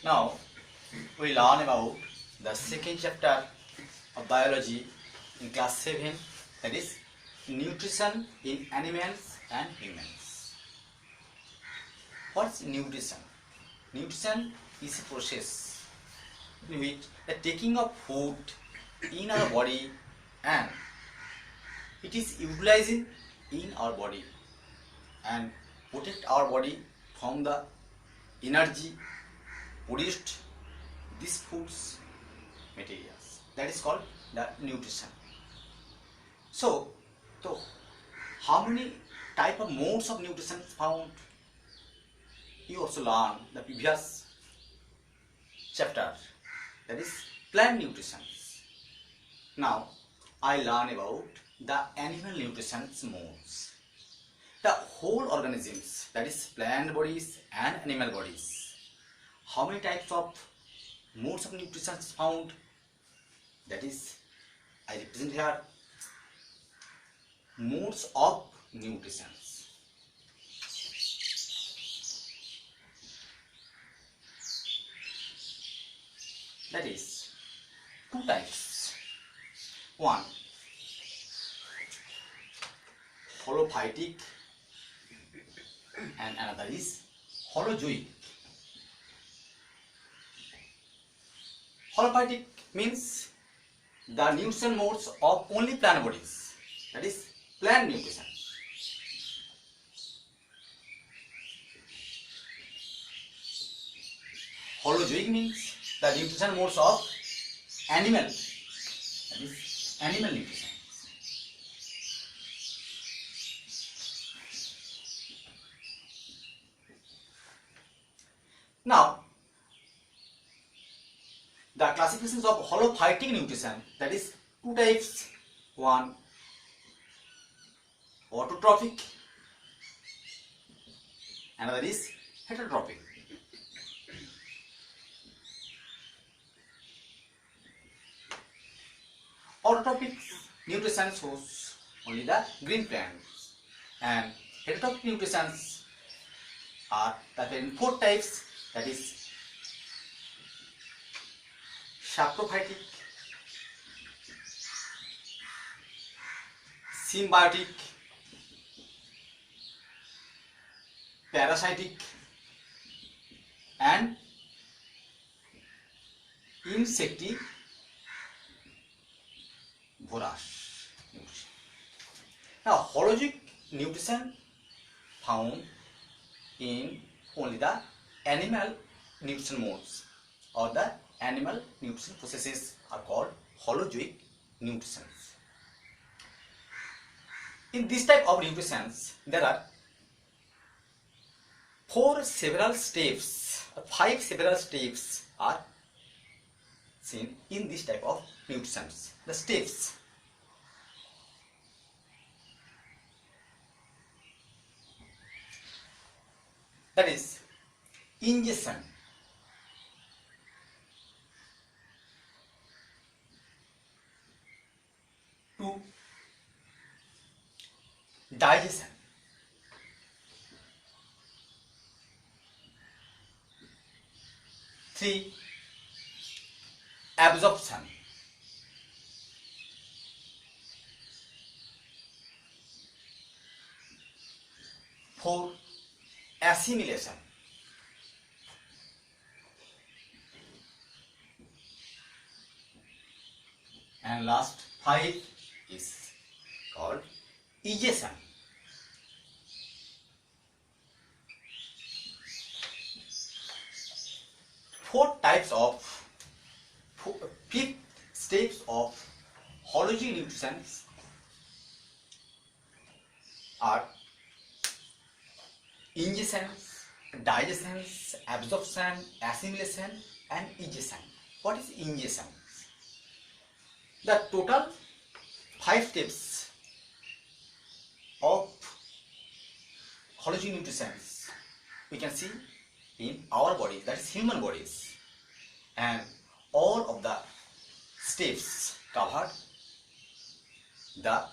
Now we learn about the second chapter of biology in class 7, that is nutrition in animals and humans. What's nutrition? Nutrition is a process in which the taking of food in our body and it is utilizing in our body and protect our body from the energy produced these foods materials. That is called the nutrition. So how many type of modes of nutrition found? You also learn the previous chapter, that is plant nutrition. Now I learn about the animal nutrition modes. The whole organisms, that is plant bodies and animal bodies. How many types of modes of nutrition is found? That is, I represent here modes of nutrition. That is two types. One, holophytic, and another is holozoic. Holophytic means the nutrition modes of only plant bodies, that is plant nutrition. Holozoic means the nutrition modes of animal, that is animal nutrition. Now, the classifications of holophytic nutrition, that is two types. One, autotrophic, another is heterotrophic. Autotrophic nutrition shows only the green plants, and heterotrophic nutrition are in four types, that is saprophytic, symbiotic, parasitic, and insectivorous nutrition. Now, holozoic nutrition found in only the animal nutrition modes, or the animal nutrition processes are called holozoic nutrition. In this type of nutrition, there are five several steps are seen in this type of nutrition. The steps. That is ingestion, two, digestion, three, absorption, four, assimilation, and last five is called egestion. Fifth steps of holozoic nutrition are ingestion, digestion, absorption, assimilation, and egestion. What is ingestion? The total 5 steps of holozoic nutrition we can see in our body, that is human bodies, and all of the steps covered the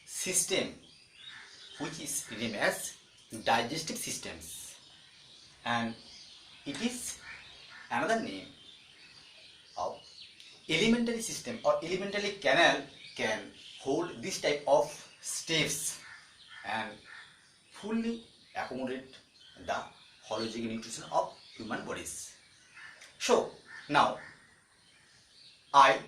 system which is named as digestive systems, and it is another name of alimentary system or alimentary canal can hold this type of steps and fully accommodate the holistic nutrition of human bodies. So now I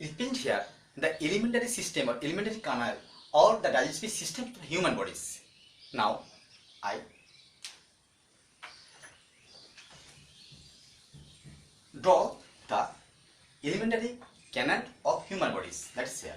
repeat here the alimentary system or alimentary canal or the digestive system of human bodies. Now I draw the alimentary canal of human bodies. Let's say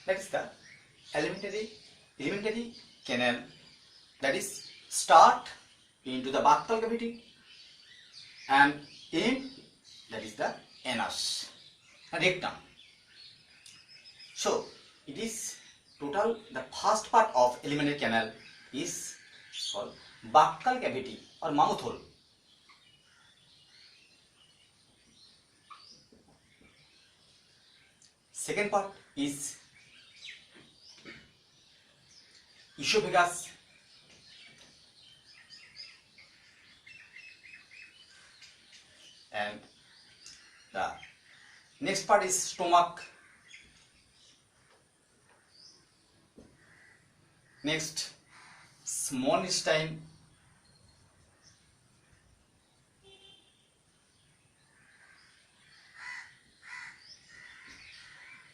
that is the alimentary canal that is start into the buccal cavity and end that is the anus and rectum. So it is total the first part of alimentary canal is called buccal cavity or mouth hole. Second part is esophagus, and the next part is stomach, next small intestine,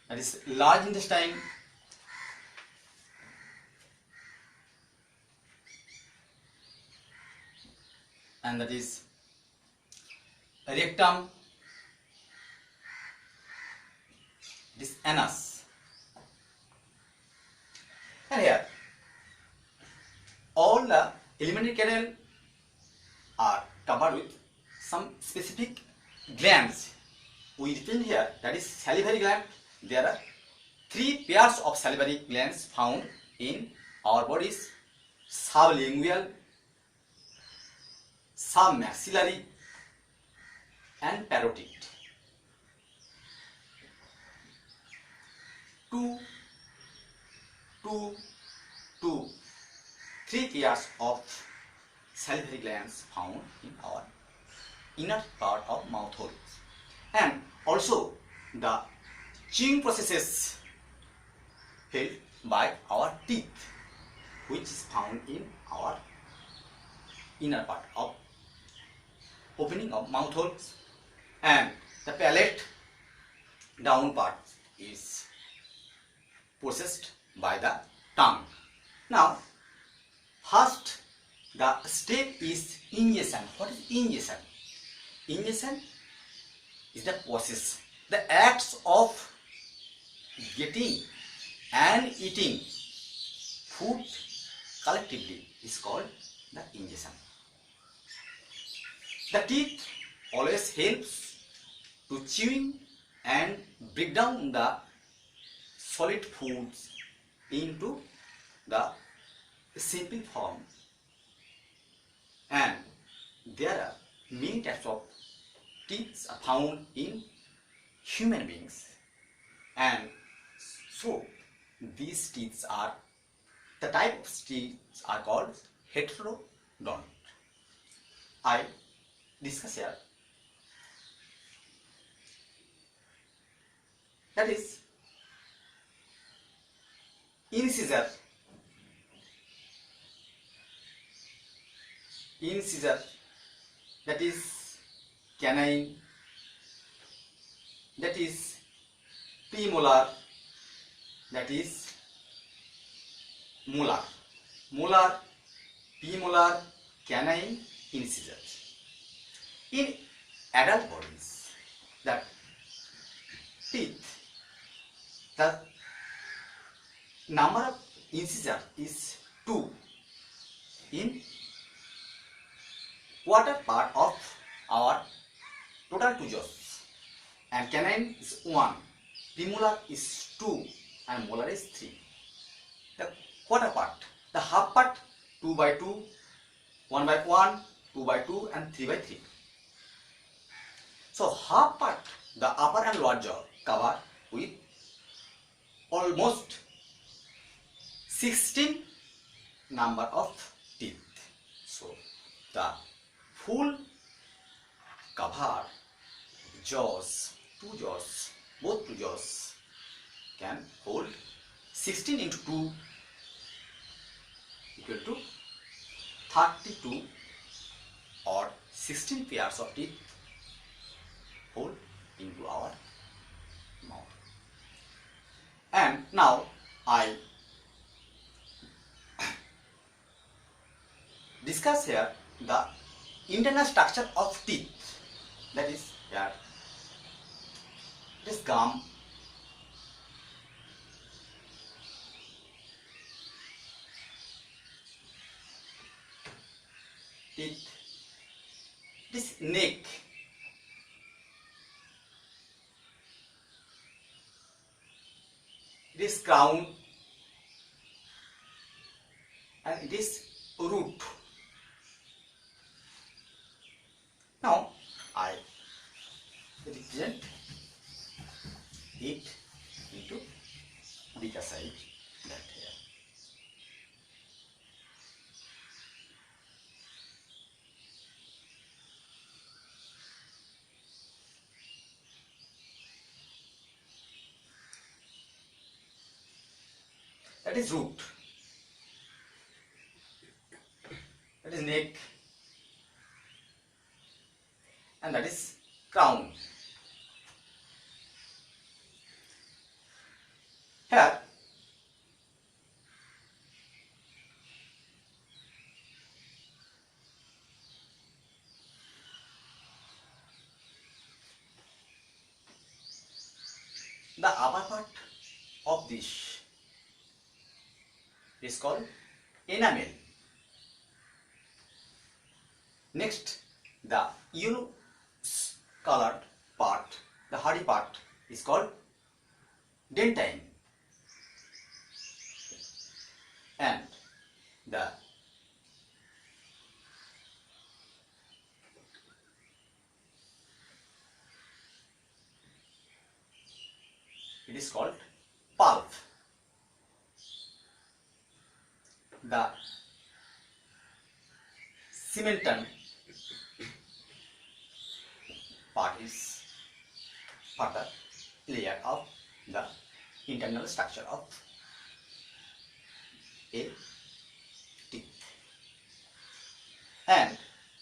that is large intestine, and that is rectum, this anus. And here all the alimentary canal are covered with some specific glands. We repeat here that is salivary gland. There are 3 pairs of salivary glands found in our bodies: sublingual, submaxillary, and parotid. Three pairs of salivary glands found in our inner part of mouth hole, and also the chewing processes held by our teeth, which is found in our inner part of opening of mouth holes, and the palate down part is processed by the tongue. Now first the step is ingestion. What is ingestion? Ingestion is the process, the acts of getting and eating food collectively is called the ingestion. The teeth always helps to chewing and break down the solid foods into the simple form, and there are many types of teeth are found in human beings, and so these teeth are the type of teeth are called heterodont. I discuss here. That is incisor, that is canine, that is premolar, that is molar. Molar, premolar, canine, incisor. In adult bodies, the teeth, the number of incisor is 2 in quarter part of our total 2 jaws, and canine is 1, premolar is 2, and molar is 3. The quarter part, the half part, 2 by 2, 1 by 1, 2 by 2, and 3 by 3. So half part, the upper and lower jaw cover with almost 16 number of teeth. So the full cover jaws, both two jaws can hold 16 into 2 equal to 32, or 16 pairs of teeth hold into our mouth. And now I discuss here the internal structure of teeth. That is here this gum, teeth, this neck, it is crown, and it is root. Now I represent it into bigger size that here. That is root, that is neck, and that is crown. Here the upper part of this is called enamel. Next, the yellow colored part, the hardy part, is called dentine, and the it is called pulp. The cementum part is further layer of the internal structure of a teeth. And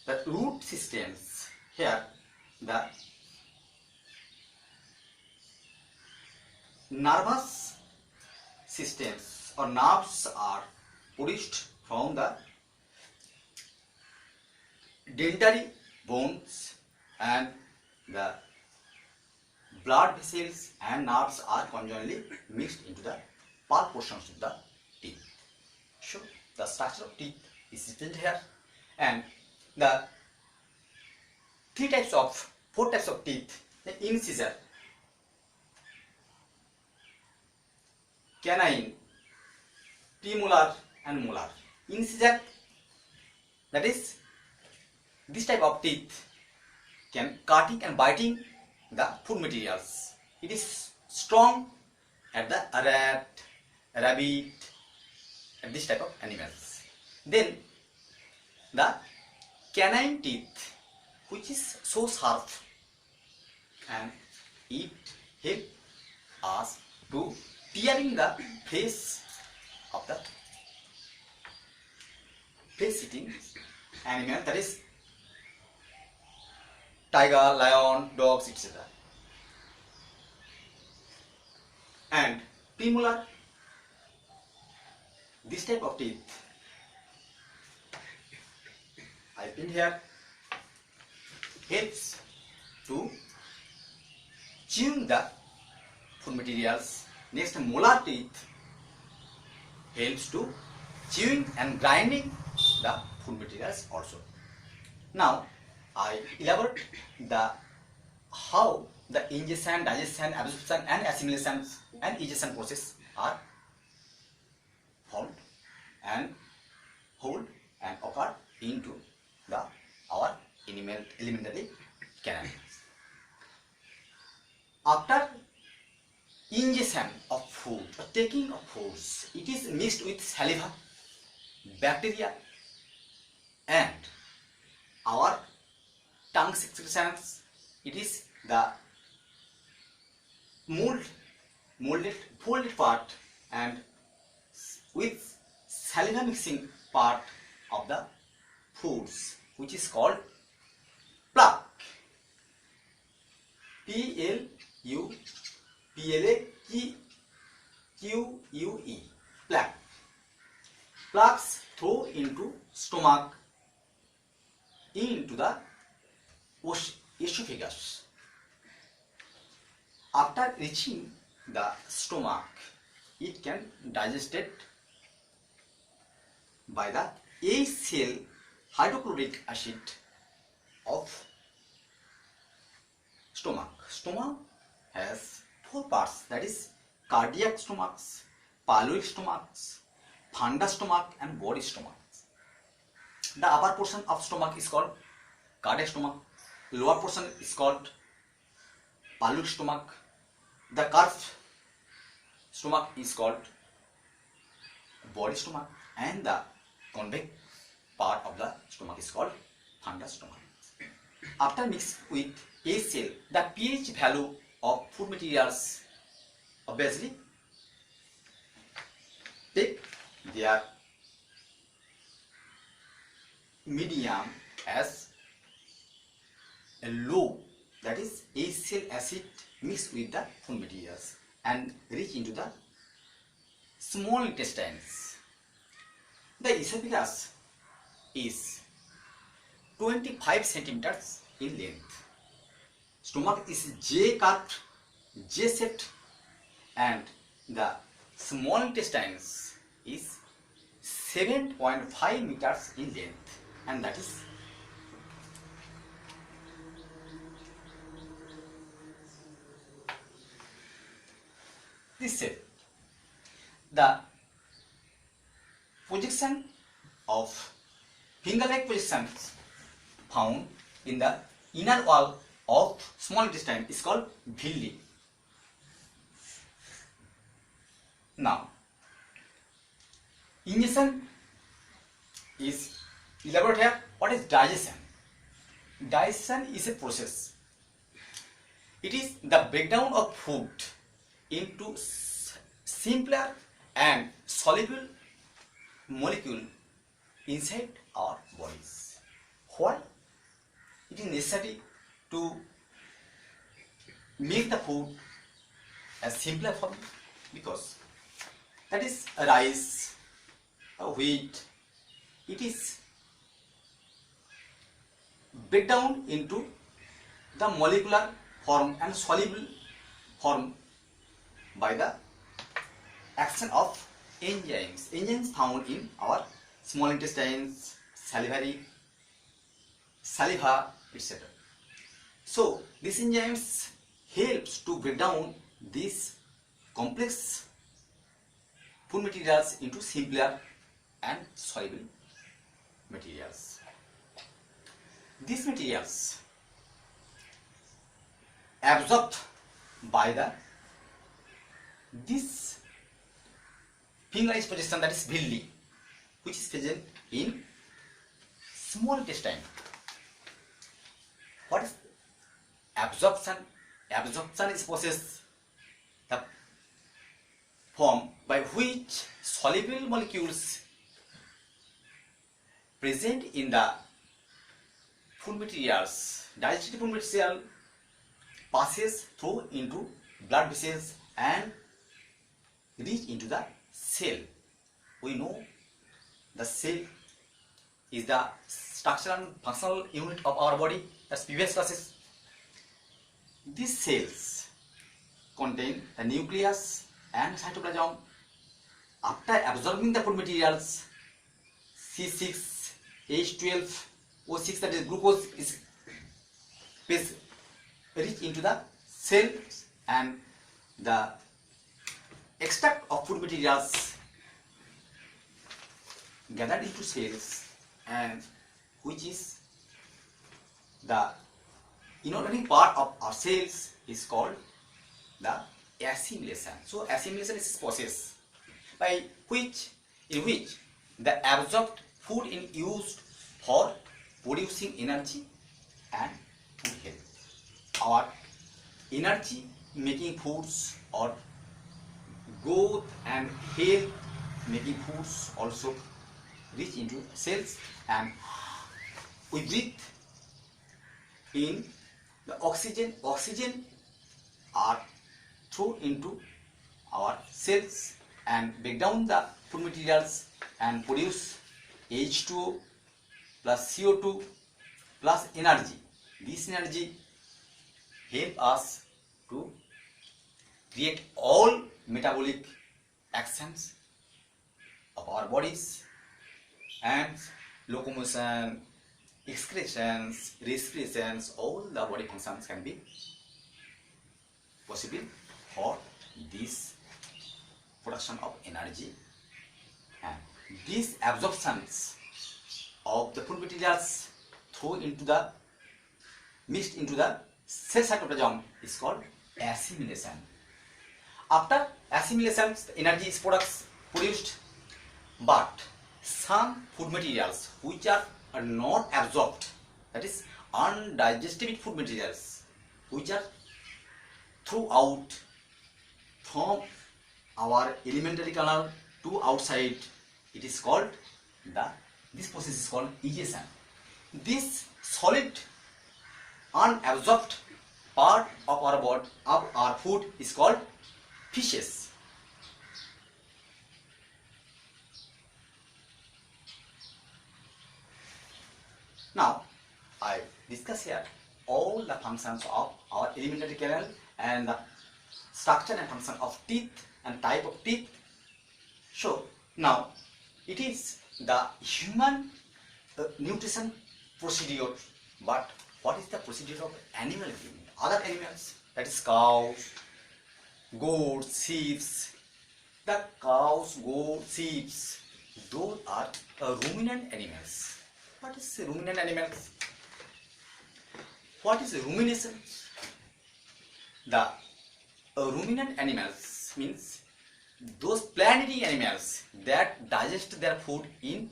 the root systems, here the nervous systems or nerves are produced from the dentary bones, and the blood vessels and nerves are conjointly mixed into the pulp portions of the teeth. So the structure of teeth is written here, and the four types of teeth: the incisor, canine, premolar, and molar. incisor, that is this type of teeth, can cutting and biting the food materials. It is strong at the rat, rabbit, and this type of animals. Then the canine teeth, which is so sharp, and it helps us to tearing the face of the face-eating animal, that is tiger, lion, dogs, etc. And premolar, this type of teeth, I pin here, helps to chewing the food materials. Next, molar teeth helps to chewing and grinding the food materials also. Now I elaborate the how the ingestion, digestion, absorption and assimilation and egestion process are found and hold and occur into the our elementary canal. After ingestion of food or taking of foods, it is mixed with saliva, bacteria and our tongue secretions. It is the folded part and with saliva mixing part of the foods, which is called plaque. Plaque. Plaque. Plaques throw into stomach, into the esophagus. After reaching the stomach, it can digested by the A-cell hydrochloric acid of stomach. Stomach has 4 parts, that is cardiac stomachs, pyloric stomachs, fundus stomach and body stomach. The upper portion of stomach is called cardiac stomach, lower portion is called pyloric stomach, the curved stomach is called body stomach, and the convex part of the stomach is called fundus stomach. After mixed with A cell, the pH value of food materials obviously take their medium as a low, that is A cell acid mixed with the food materials and reach into the small intestines. The esophagus is 25 centimeters in length. Stomach is J-curved, J-shaped, and the small intestines is 7.5 meters in length, and that is this shape. The projection of finger-like projections found in the inner wall of small intestine is called villi. Now, ingestion is elaborate here. What is digestion? Digestion is a process. It is the breakdown of food into simpler and soluble molecule inside our bodies. Why? It is necessary to make the food as simpler form, because that is rice, wheat. It is break down into the molecular form and soluble form by the action of enzymes. Enzymes found in our small intestines, salivary, saliva, etc. So these enzymes helps to break down these complex food materials into simpler and soluble materials. These materials absorbed by this fingerized position, that is villi, which is present in small intestine. What is absorption? Absorption is process the form by which soluble molecules present in the food materials, digested food material, passes through into blood vessels and reach into the cell. We know the cell is the structural and functional unit of our body. That's previous classes. These cells contain the nucleus and cytoplasm. After absorbing the food materials, C6, H12, O6, that is glucose, is reach into the cells, and the extract of food materials gathered into cells, and which is the inorganic part of our cells is called the assimilation. So assimilation is a process by which the absorbed food is used for producing energy and food health. Our energy making foods or growth and health making foods also reach into cells, and we breathe in the oxygen. Oxygen are thrown into our cells and break down the food materials and produce H2O plus CO2 plus energy. This energy help us to create all metabolic actions of our bodies, and locomotion, excretions, respirations, all the body functions can be possible for this production of energy. And these absorptions of the food materials thrown into the mixed into the cell cytoplasm is called assimilation. After assimilation, the energy is produced, but some food materials which are not absorbed, that is undigested food materials, which are throughout from our alimentary canal to outside, it is called this process is called egestion. This solid unabsorbed part of our body, of our food, is called feces. Now I discuss here all the functions of our alimentary canal and the structure and function of teeth and type of teeth. So now it is the human nutrition procedure, but what is the procedure of animal living? Other animals, that is cows, goats, sheep. The cows, goats, sheep, those are ruminant animals. What is ruminant animals? What is rumination? The ruminant animals means those plant-eating animals that digest their food in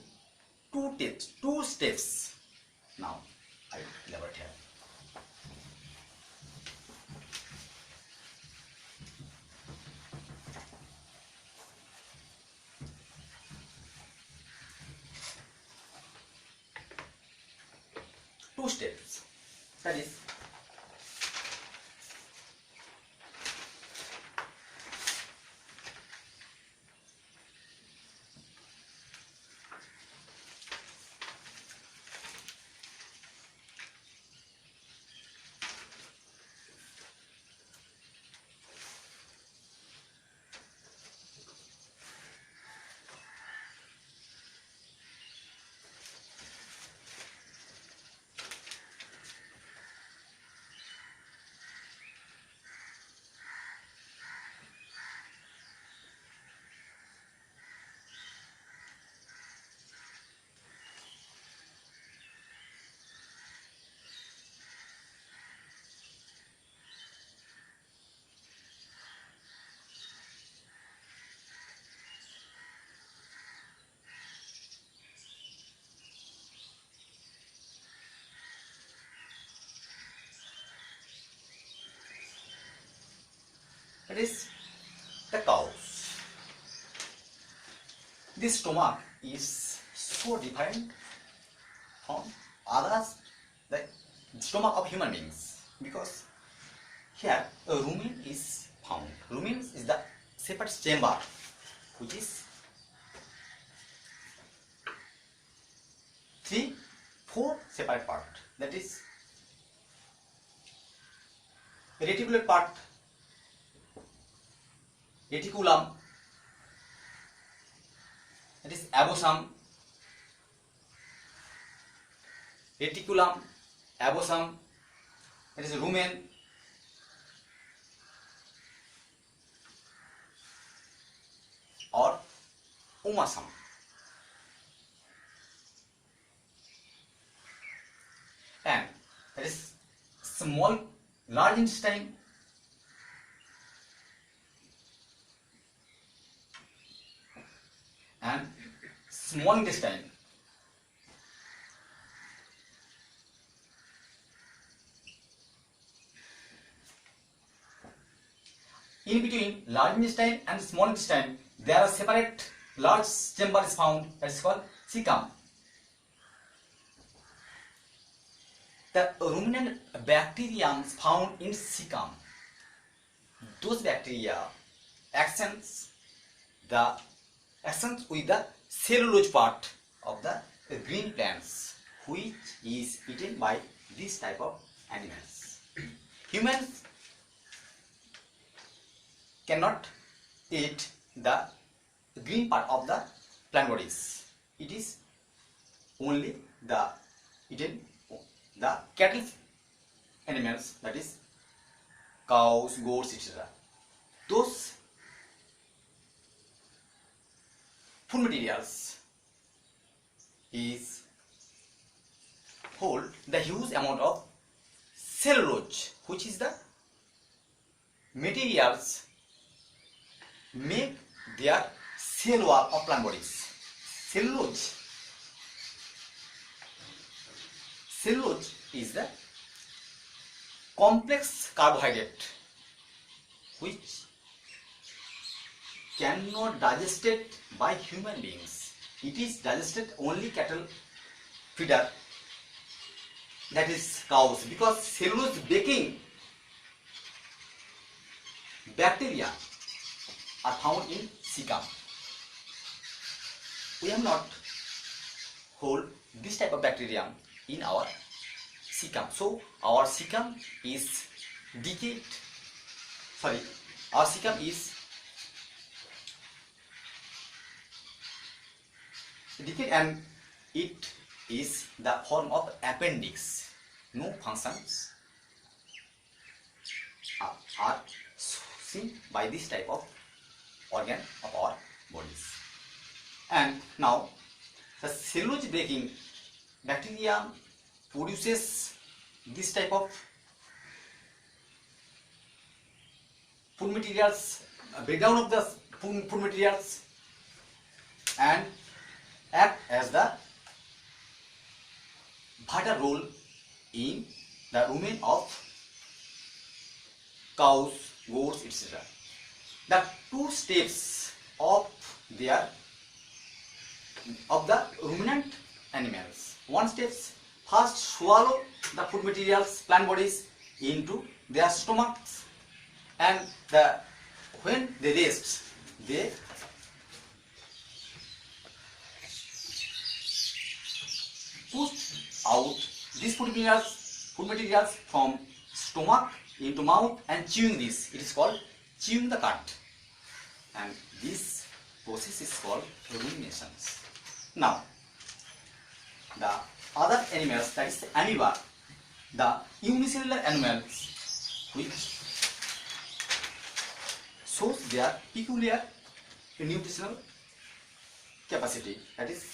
two steps. Now I will elaborate here. Two steps, that is that is the cows. This stomach is so different from others, the stomach of human beings, because here a rumen is found. Rumen is the separate chamber which is 3-4 separate part, that is reticular part, reticulum, that is abosum, reticulum, abosum, that is rumen, or omasum. And that is large intestine, and small intestine. In between large intestine and small intestine, there are separate large chambers found, that is called cecum. The ruminant bacteria found in cecum, those bacteria accents with the cellulose part of the green plants, which is eaten by this type of animals. Humans cannot eat the green part of the plant bodies. It is only the cattle animals, that is cows, goats, etc. Those food materials hold the huge amount of cellulose, which is the materials make their cell wall of plant bodies. Cellulose is the complex carbohydrate which cannot digested by human beings. It is digested only cattle feeder, that is cows, because cellulose baking bacteria are found in cecum. We have not hold this type of bacteria in our cecum. So our cecum is decayed. Our cecum is decayed and it is the form of appendix. No functions are seen by this type of organ of our bodies. And now the cellulose breaking bacteria produces this type of food materials, breakdown of the food materials, and act as the vital role in the rumen of cows, goats, etc. The two steps of the ruminant animals. One step, first swallow the food materials, plant bodies into their stomachs, and when they rest, they push out these food materials from stomach into mouth and chewing this. It is called chewing the cud, and this process is called ruminations. Now, the other animals, that is amoeba, the unicellular animals, which shows their peculiar nutritional capacity, that is